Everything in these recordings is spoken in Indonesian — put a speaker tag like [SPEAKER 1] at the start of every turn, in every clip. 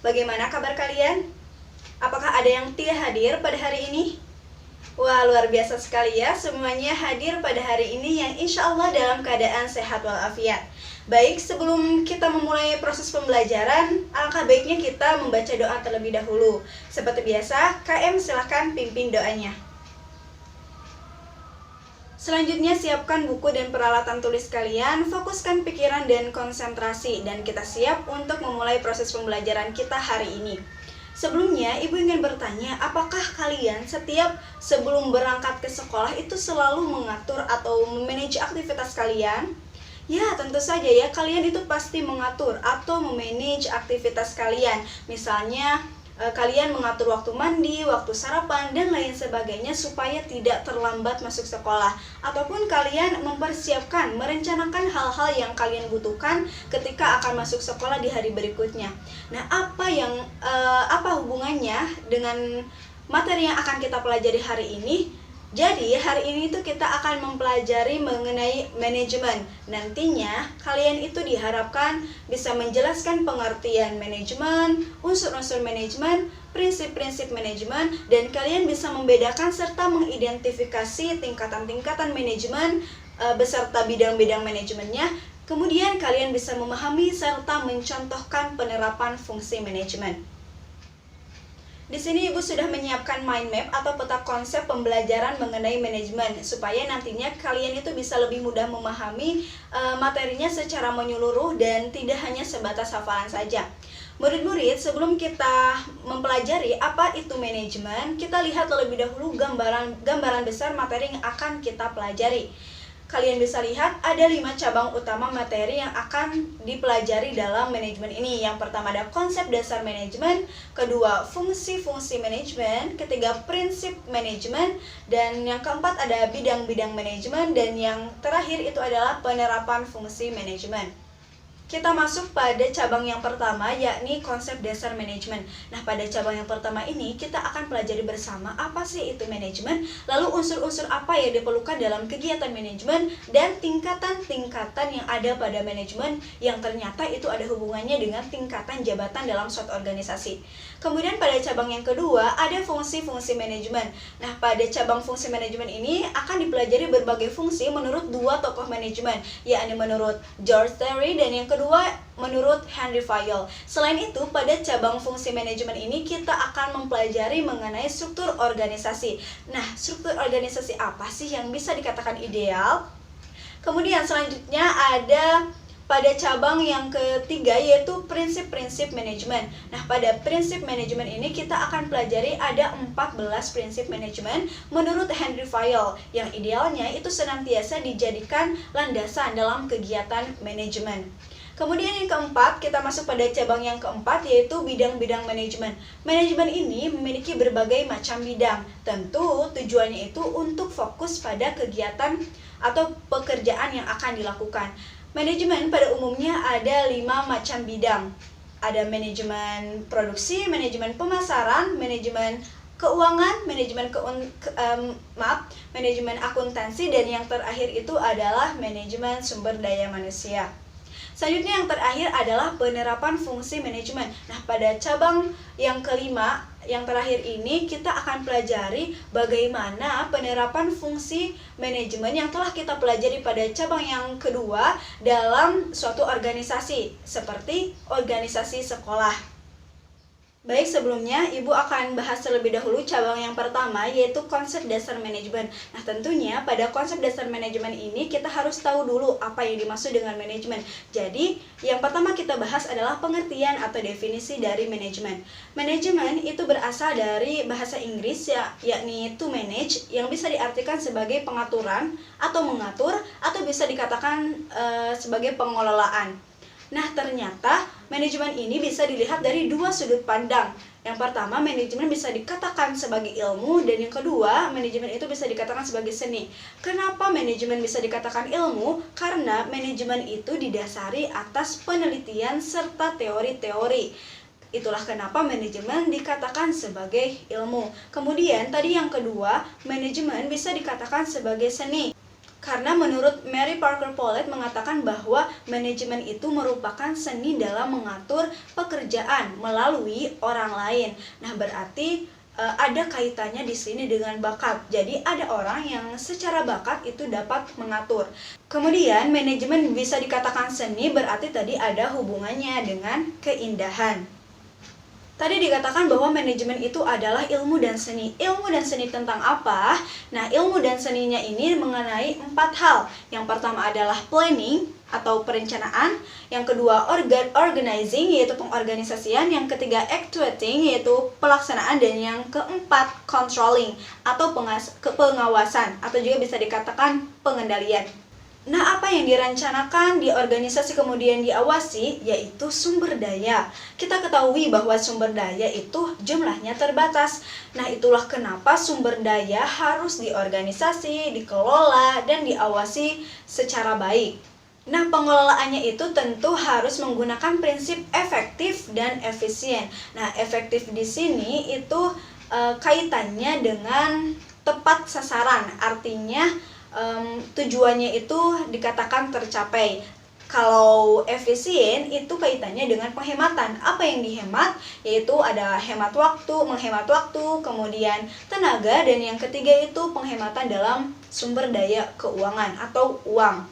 [SPEAKER 1] Bagaimana kabar kalian? Apakah ada yang tidak hadir pada hari ini? Wah, luar biasa sekali ya, semuanya hadir pada hari ini yang insya Allah dalam keadaan sehat walafiat. Baik, sebelum kita memulai proses pembelajaran, alangkah baiknya kita membaca doa terlebih dahulu. Seperti biasa, KM silahkan pimpin doanya. Selanjutnya siapkan buku dan peralatan tulis kalian, fokuskan pikiran dan konsentrasi, dan kita siap untuk memulai proses pembelajaran kita hari ini. Sebelumnya, Ibu ingin bertanya, apakah kalian setiap sebelum berangkat ke sekolah itu selalu mengatur atau memanage aktivitas kalian? Ya, tentu saja ya, kalian itu pasti mengatur atau memanage aktivitas kalian. Misalnya, kalian mengatur waktu mandi, waktu sarapan, dan lain sebagainya supaya tidak terlambat masuk sekolah. Ataupun kalian mempersiapkan, merencanakan hal-hal yang kalian butuhkan ketika akan masuk sekolah di hari berikutnya. Nah, apa hubungannya dengan materi yang akan kita pelajari hari ini? Jadi, hari ini tuh kita akan mempelajari mengenai manajemen. Nantinya, kalian itu diharapkan bisa menjelaskan pengertian manajemen, unsur-unsur manajemen, prinsip-prinsip manajemen, dan kalian bisa membedakan serta mengidentifikasi tingkatan-tingkatan manajemen beserta bidang-bidang manajemennya. Kemudian, kalian bisa memahami serta mencontohkan penerapan fungsi manajemen. Di sini Ibu sudah menyiapkan mind map atau peta konsep pembelajaran mengenai manajemen supaya nantinya kalian itu bisa lebih mudah memahami materinya secara menyeluruh dan tidak hanya sebatas hafalan saja. Murid-murid, sebelum kita mempelajari apa itu manajemen, kita lihat terlebih dahulu gambaran besar materi yang akan kita pelajari. Kalian bisa lihat ada 5 cabang utama materi yang akan dipelajari dalam manajemen ini. Yang pertama ada konsep dasar manajemen, kedua fungsi-fungsi manajemen, ketiga prinsip manajemen, dan yang keempat ada bidang-bidang manajemen, dan yang terakhir itu adalah penerapan fungsi manajemen. Kita masuk pada cabang yang pertama, yakni konsep dasar manajemen. Nah, pada cabang yang pertama ini kita akan pelajari bersama apa sih itu manajemen, lalu unsur-unsur apa yang diperlukan dalam kegiatan manajemen, dan tingkatan-tingkatan yang ada pada manajemen yang ternyata itu ada hubungannya dengan tingkatan jabatan dalam suatu organisasi. Kemudian pada cabang yang kedua ada fungsi-fungsi manajemen. Nah, pada cabang fungsi manajemen ini akan dipelajari berbagai fungsi menurut 2 tokoh manajemen, yakni menurut George Terry dan yang kedua menurut Henry Fayol. Selain itu, pada cabang fungsi manajemen ini kita akan mempelajari mengenai struktur organisasi. Nah, struktur organisasi apa sih yang bisa dikatakan ideal? Kemudian selanjutnya ada pada cabang yang ketiga yaitu prinsip-prinsip manajemen. Nah, pada prinsip manajemen ini kita akan pelajari ada 14 prinsip manajemen menurut Henry Fayol yang idealnya itu senantiasa dijadikan landasan dalam kegiatan manajemen. Kemudian yang keempat, kita masuk pada cabang yang keempat yaitu bidang-bidang manajemen. Manajemen ini memiliki berbagai macam bidang. Tentu tujuannya itu untuk fokus pada kegiatan atau pekerjaan yang akan dilakukan. Manajemen pada umumnya ada 5 macam bidang. Ada manajemen produksi, manajemen pemasaran, manajemen keuangan, manajemen akuntansi, dan yang terakhir itu adalah manajemen sumber daya manusia. Selanjutnya yang terakhir adalah penerapan fungsi manajemen. Nah, pada cabang yang kelima, yang terakhir ini kita akan pelajari bagaimana penerapan fungsi manajemen yang telah kita pelajari pada cabang yang kedua dalam suatu organisasi, seperti organisasi sekolah. Baik, sebelumnya Ibu akan bahas terlebih dahulu cabang yang pertama yaitu konsep dasar manajemen. Nah, tentunya pada konsep dasar manajemen ini kita harus tahu dulu apa yang dimaksud dengan manajemen. Jadi, yang pertama kita bahas adalah pengertian atau definisi dari manajemen. Manajemen itu berasal dari bahasa Inggris yakni to manage, yang bisa diartikan sebagai pengaturan atau mengatur, atau bisa dikatakan sebagai pengelolaan. Nah, ternyata manajemen ini bisa dilihat dari 2 sudut pandang. Yang pertama, manajemen bisa dikatakan sebagai ilmu, dan yang kedua, manajemen itu bisa dikatakan sebagai seni. Kenapa manajemen bisa dikatakan ilmu? Karena manajemen itu didasari atas penelitian serta teori-teori. Itulah kenapa manajemen dikatakan sebagai ilmu. Kemudian, tadi yang kedua, manajemen bisa dikatakan sebagai seni. Karena menurut Mary Parker Polet mengatakan bahwa manajemen itu merupakan seni dalam mengatur pekerjaan melalui orang lain. Nah, berarti ada kaitannya di sini dengan bakat. Jadi ada orang yang secara bakat itu dapat mengatur. Kemudian manajemen bisa dikatakan seni, berarti tadi ada hubungannya dengan keindahan. Tadi dikatakan bahwa manajemen itu adalah ilmu dan seni. Ilmu dan seni tentang apa? Nah, ilmu dan seninya ini mengenai 4 hal. Yang pertama adalah planning atau perencanaan. Yang kedua organizing, yaitu pengorganisasian. Yang ketiga actuating, yaitu pelaksanaan. Dan yang keempat controlling atau pengawasan, atau juga bisa dikatakan pengendalian. Nah, apa yang dirancanakan di organisasi kemudian diawasi, yaitu sumber daya. Kita ketahui bahwa sumber daya itu jumlahnya terbatas. Nah, itulah kenapa sumber daya harus diorganisasi, dikelola, dan diawasi secara baik. Nah, pengelolaannya itu tentu harus menggunakan prinsip efektif dan efisien. Nah, efektif di sini itu kaitannya dengan tepat sasaran, artinya tujuannya itu dikatakan tercapai. Kalau efisien itu kaitannya dengan penghematan. Apa yang dihemat? Yaitu ada menghemat waktu, kemudian tenaga, dan yang ketiga itu penghematan dalam sumber daya keuangan atau uang.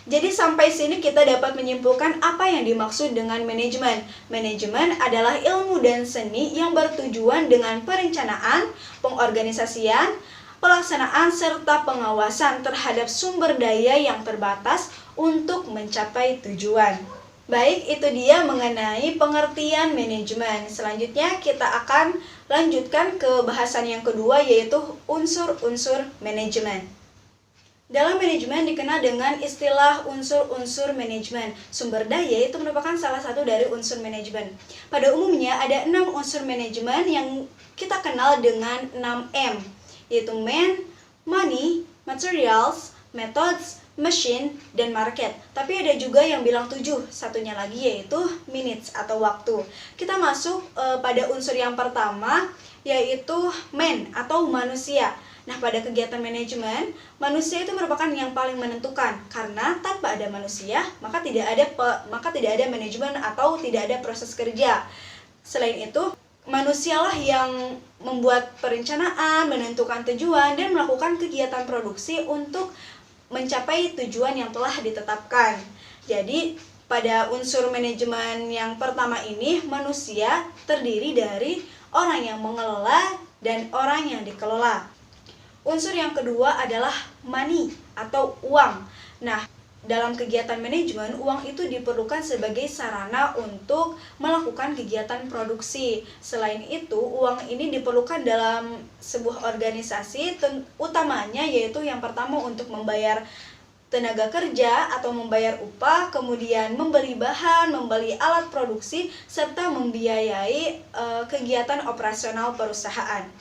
[SPEAKER 1] Jadi sampai sini kita dapat menyimpulkan apa yang dimaksud dengan manajemen. Manajemen adalah ilmu dan seni yang bertujuan dengan perencanaan, pengorganisasian, pelaksanaan serta pengawasan terhadap sumber daya yang terbatas untuk mencapai tujuan. Baik, itu dia mengenai pengertian manajemen. Selanjutnya kita akan lanjutkan ke bahasan yang kedua, yaitu unsur-unsur manajemen. Dalam manajemen dikenal dengan istilah unsur-unsur manajemen. Sumber daya itu merupakan salah satu dari unsur manajemen. Pada umumnya ada 6 unsur manajemen yang kita kenal dengan 6M. Yaitu man, money, materials, methods, machine, dan market. Tapi ada juga yang bilang 7, satunya lagi yaitu minutes atau waktu. Kita masuk pada unsur yang pertama, yaitu man atau manusia. Nah, pada kegiatan manajemen, manusia itu merupakan yang paling menentukan, karena tanpa ada manusia, maka tidak ada manajemen atau tidak ada proses kerja. Selain itu, manusialah yang membuat perencanaan, menentukan tujuan, dan melakukan kegiatan produksi untuk mencapai tujuan yang telah ditetapkan. Jadi, pada unsur manajemen yang pertama ini, manusia terdiri dari orang yang mengelola dan orang yang dikelola. Unsur yang kedua adalah money atau uang. Nah, dalam kegiatan manajemen, uang itu diperlukan sebagai sarana untuk melakukan kegiatan produksi. Selain itu, uang ini diperlukan dalam sebuah organisasi, utamanya yaitu yang pertama untuk membayar tenaga kerja atau membayar upah, kemudian membeli bahan, membeli alat produksi, serta membiayai kegiatan operasional perusahaan.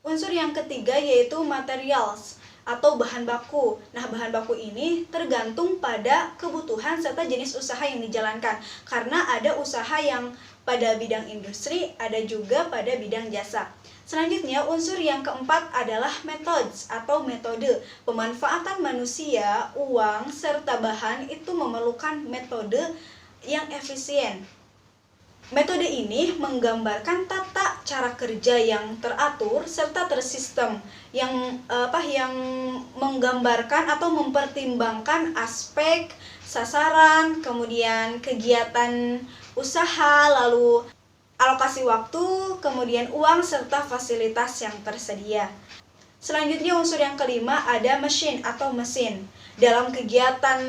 [SPEAKER 1] Unsur yang ketiga yaitu materials atau bahan baku. Nah, bahan baku ini tergantung pada kebutuhan serta jenis usaha yang dijalankan. Karena ada usaha yang pada bidang industri, ada juga pada bidang jasa. Selanjutnya, unsur yang keempat adalah methods atau metode. Pemanfaatan manusia, uang, serta bahan itu memerlukan metode yang efisien. Metode ini menggambarkan tata cara kerja yang teratur serta tersistem yang menggambarkan atau mempertimbangkan aspek sasaran, kemudian kegiatan usaha, lalu alokasi waktu, kemudian uang serta fasilitas yang tersedia. Selanjutnya unsur yang kelima ada machine atau mesin. Dalam kegiatan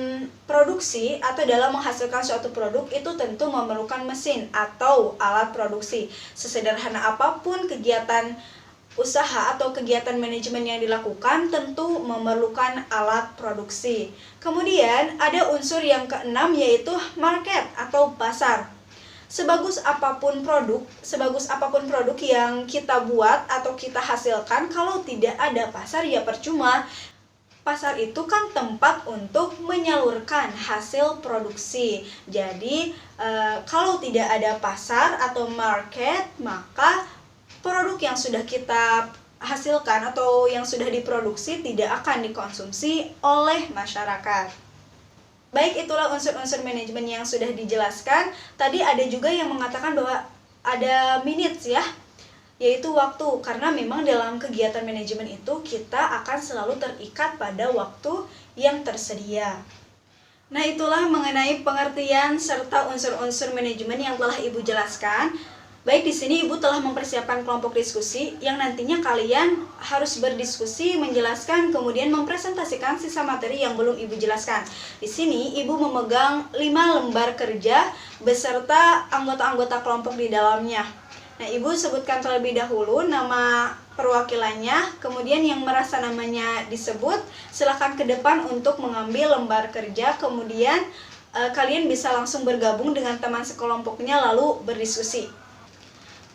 [SPEAKER 1] produksi atau dalam menghasilkan suatu produk itu tentu memerlukan mesin atau alat produksi. Sesederhana apapun kegiatan usaha atau kegiatan manajemen yang dilakukan tentu memerlukan alat produksi. Kemudian ada unsur yang keenam yaitu market atau pasar. Sebagus apapun produk yang kita buat atau kita hasilkan, kalau tidak ada pasar ya percuma. Pasar itu kan tempat untuk menyalurkan hasil produksi. Jadi kalau tidak ada pasar atau market, maka produk yang sudah kita hasilkan atau yang sudah diproduksi tidak akan dikonsumsi oleh masyarakat. Baik, itulah unsur-unsur manajemen yang sudah dijelaskan. Tadi ada juga yang mengatakan bahwa ada minutes ya, yaitu waktu, karena memang dalam kegiatan manajemen itu kita akan selalu terikat pada waktu yang tersedia. Nah, itulah mengenai pengertian serta unsur-unsur manajemen yang telah Ibu jelaskan. Baik, di sini Ibu telah mempersiapkan kelompok diskusi yang nantinya kalian harus berdiskusi, menjelaskan, kemudian mempresentasikan sisa materi yang belum Ibu jelaskan. Di sini Ibu memegang 5 lembar kerja beserta anggota-anggota kelompok di dalamnya. Nah, Ibu sebutkan terlebih dahulu nama perwakilannya, kemudian yang merasa namanya disebut, silakan ke depan untuk mengambil lembar kerja, kemudian kalian bisa langsung bergabung dengan teman sekelompoknya lalu berdiskusi.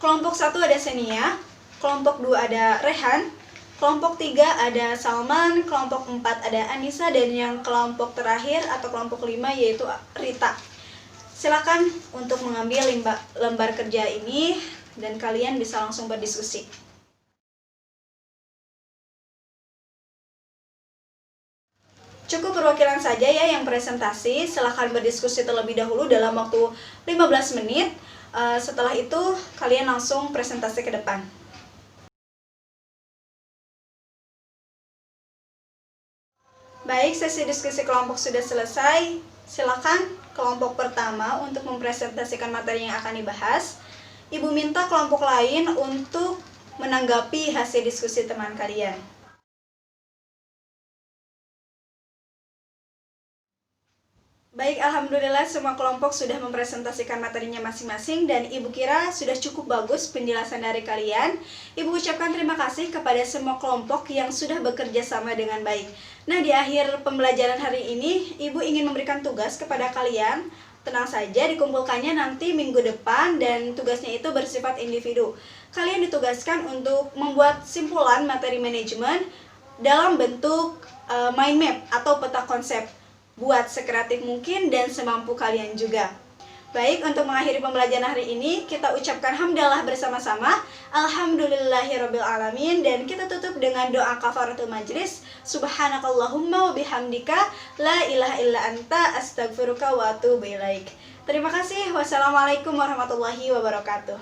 [SPEAKER 1] Kelompok 1 ada Senia, kelompok 2 ada Rehan, kelompok 3 ada Salman, kelompok 4 ada Anissa, dan yang kelompok terakhir atau kelompok 5 yaitu Rita. Silakan untuk mengambil lembar kerja ini dan kalian bisa langsung berdiskusi. Cukup perwakilan saja ya yang presentasi, silakan berdiskusi terlebih dahulu dalam waktu 15 menit. Setelah itu kalian langsung presentasi ke depan. Baik, sesi diskusi kelompok sudah selesai. Silakan kelompok pertama untuk mempresentasikan materi yang akan dibahas. Ibu minta kelompok lain untuk menanggapi hasil diskusi teman kalian. Baik, alhamdulillah semua kelompok sudah mempresentasikan materinya masing-masing dan Ibu kira sudah cukup bagus penjelasan dari kalian. Ibu ucapkan terima kasih kepada semua kelompok yang sudah bekerja sama dengan baik. Nah, di akhir pembelajaran hari ini, Ibu ingin memberikan tugas kepada kalian. Tenang saja, dikumpulkannya nanti minggu depan dan tugasnya itu bersifat individu. Kalian ditugaskan untuk membuat simpulan materi manajemen dalam bentuk mind map atau peta konsep. Buat sekreatif mungkin dan semampu kalian juga. Baik, untuk mengakhiri pembelajaran hari ini, kita ucapkan hamdalah bersama-sama. Alhamdulillahirabbil alamin, dan kita tutup dengan doa kafaratul majlis. Subhanakallahumma wa bihamdika la ilaha illa anta astaghfiruka wa atubu ilaik. Terima kasih. Wassalamualaikum warahmatullahi wabarakatuh.